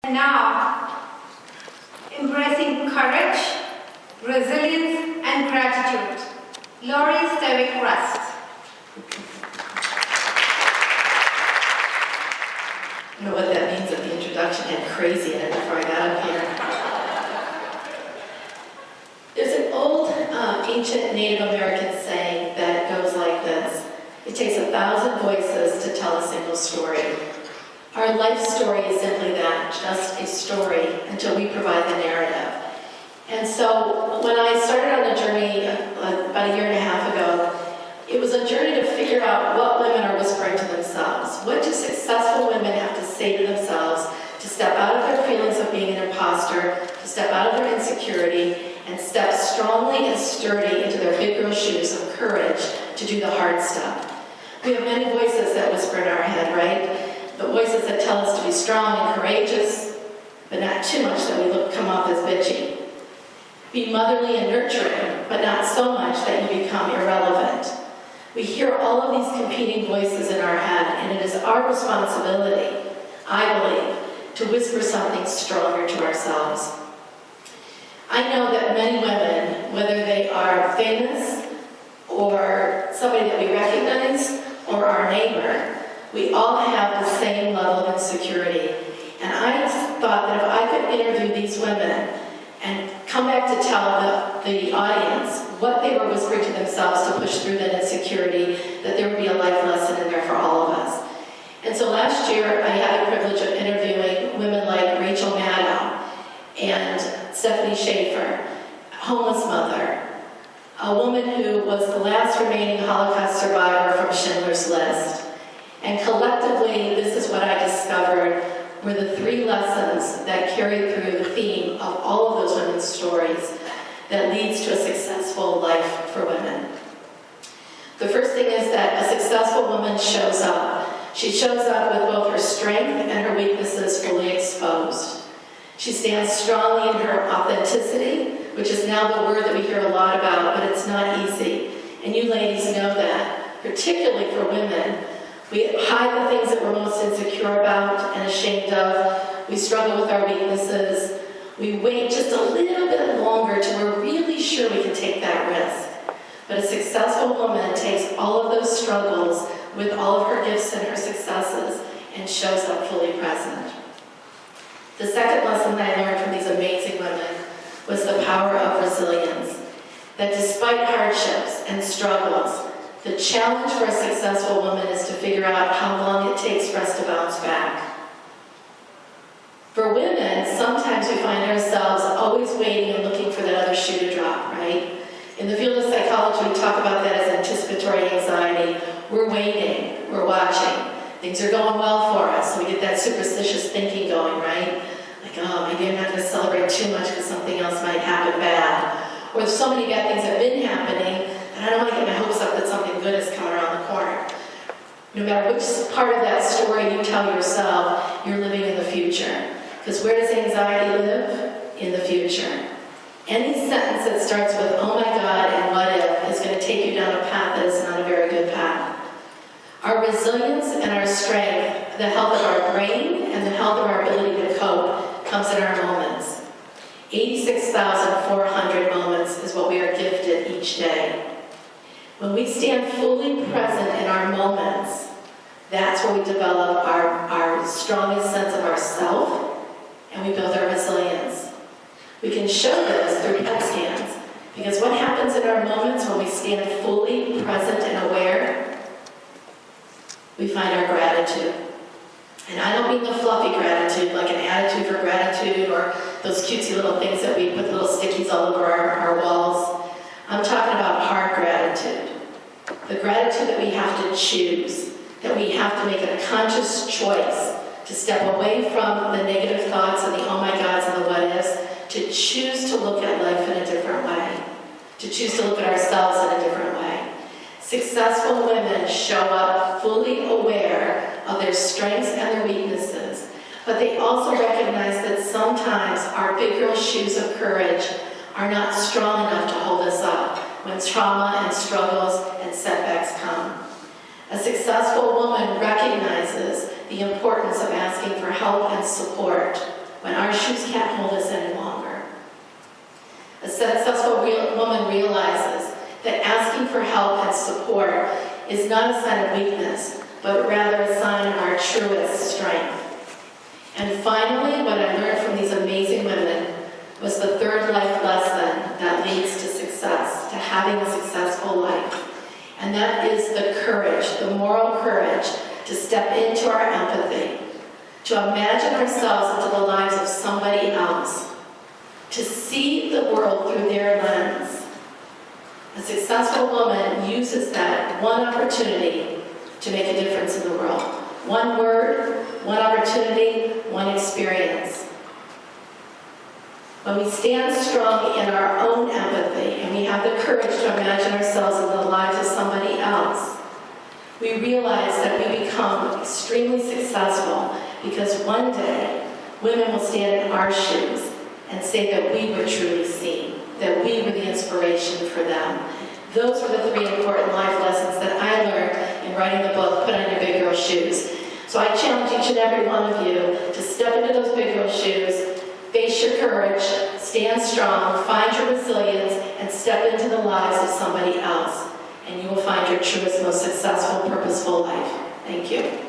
Now, embracing courage, resilience, and gratitude. Stevic-Rust. I don't know what that means, that the introduction had crazy in it before I got up here. There's an old, ancient Native American saying that goes like this: it takes 1,000 voices to tell a single story. Our life story is simply that, just a story, until we provide the narrative. And so when I started on the journey about 1.5 years ago, it was a journey to figure out what women are whispering to themselves. What do successful women have to say to themselves to step out of their feelings of being an imposter, to step out of their insecurity, and step strongly and sturdy into their big girl shoes of courage to do the hard stuff. We have many voices that whisper in our head, right? But voices that tell us to be strong and courageous, but not too much that we come off as bitchy. Be motherly and nurturing, but not so much that you become irrelevant. We hear all of these competing voices in our head, and it is our responsibility, I believe, to whisper something stronger to ourselves. I know that many women, whether they are famous or somebody that we recognize or our neighbor, we all have the same level of insecurity. And I thought that if I could interview these women and come back to tell the audience what they were whispering to themselves to push through that insecurity, that there would be a life lesson in there for all of us. And so last year, I had the privilege of interviewing women like Rachel Maddow and Stephanie Schaefer, a homeless mother, a woman who was the last remaining Holocaust survivor from Schindler's List. And collectively, this is what I discovered were the 3 lessons that carried through the theme of all of those women's stories that leads to a successful life for women. The first thing is that a successful woman shows up. She shows up with both her strength and her weaknesses fully exposed. She stands strongly in her authenticity, which is now the word that we hear a lot about, but it's not easy. And you ladies know that, particularly for women. We hide the things that we're most insecure about and ashamed of. We struggle with our weaknesses. We wait just a little bit longer till we're really sure we can take that risk. But a successful woman takes all of those struggles with all of her gifts and her successes and shows up fully present. The second lesson that I learned from these amazing women was the power of resilience. That despite hardships and struggles, the challenge for a successful woman is to figure out how long it takes for us to bounce back. For women, sometimes we find ourselves always waiting and looking for that other shoe to drop, right? In the field of psychology, we talk about that as anticipatory anxiety. We're waiting, we're watching. Things are going well for us, so we get that superstitious thinking going, right? Like, oh, maybe I'm not going to celebrate too much because something else might happen bad. Or so many bad things have been happening, and I don't want to get my hopes up that something good is coming around the corner. No matter which part of that story you tell yourself, you're living in the future. Because where does anxiety live? In the future. Any sentence that starts with, oh my God, and what if, is going to take you down a path that is not a very good path. Our resilience and our strength, the health of our brain and the health of our ability to cope, comes in our moments. 86,400 moments is what we are gifted each day. When we stand fully present in our moments, that's where we develop our strongest sense of ourself, and we build our resilience. We can show this through PET scans, because what happens in our moments when we stand fully present and aware? We find our gratitude. And I don't mean the fluffy gratitude, like an attitude for gratitude, or those cutesy little things that we put little stickies all over our walls. I'm talking about hard gratitude. The gratitude that we have to choose, that we have to make a conscious choice to step away from the negative thoughts and the oh my gods and the what ifs, to choose to look at life in a different way, to choose to look at ourselves in a different way. Successful women show up fully aware of their strengths and their weaknesses, but they also recognize that sometimes our big girl shoes of courage are not strong enough to hold us up when trauma and struggles and setbacks come. A successful woman recognizes the importance of asking for help and support shoes can't hold us any longer. A successful woman realizes that asking for help and support is not a sign of weakness, but rather a sign of our truest strength. And finally, what I learned from these amazing women was the third life lesson that leads to success, to having a successful life. And that is the courage, the moral courage to step into our empathy, to imagine ourselves into the lives of somebody else, to see the world through their lens. A successful woman uses that one opportunity to make a difference in the world. One word, one opportunity, one experience. When we stand strong in our own empathy and we have the courage to imagine ourselves in the lives of somebody else, we realize that we become extremely successful because one day women will stand in our shoes and say that we were truly seen, that we were the inspiration for them. Those were the 3 important life lessons that I learned in writing the book, Put on Your Big Girl Shoes. So I challenge each and every one of you to step into those big girl shoes, face your courage, stand strong, find your resilience, and step into the lives of somebody else. And you will find your truest, most successful, purposeful life. Thank you.